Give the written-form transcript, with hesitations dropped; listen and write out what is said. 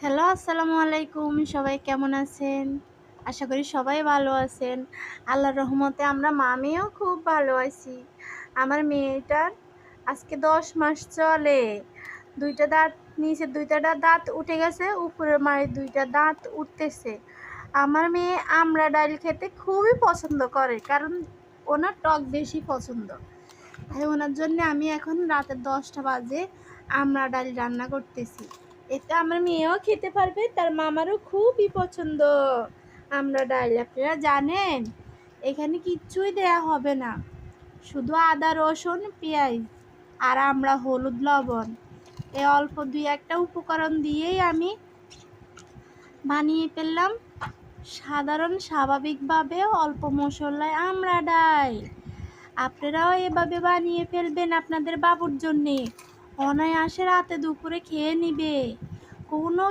Hello, আসসালামু আলাইকুম। সবাই কেমন আছেন? আশা করি সবাই ভালো আছেন। আল্লাহর রহমতে আমরা মা-মেয়েও খুব ভালো আছি। আমার মেয়েটার আজকে ১০ মাস চলে। ২ টা দাঁত নিচের ২ টা দাঁত উঠে গেছে, উপরের মাড়ির ২ টা দাঁত উঠতেছে। আমার মেয়ে আমড়া ডাইল খেতে খুবই পছন্দ করে, কারণ ওনার টক বেশি পছন্দ। তাই ওনার জন্য আমি এখন রাতের ১০টা বাজে আমড়া ডাল রান্না করতেছি। এতে আমার মেয়েও খেতে পারবে, তার মামারও খুবই পছন্দ আমড়া ডাল। আপনারা জানেন এখানে কিচ্ছুই দেয়া হবে না, শুধু আদা রসুন পেঁয়াজ আর আমরা হলুদ লবণ এই অল্প ২-১টা উপকরণ দিয়েই আমি বানিয়ে ফেললাম সাধারণ স্বাভাবিকভাবে অল্প মশলায় আমড়া ডাল। আপনারাও এভাবে বানিয়ে ফেলবেন আপনাদের বাবুর জন্যে, অনায়াসে রাতে দুপুরে খেয়ে নিবে। কোনো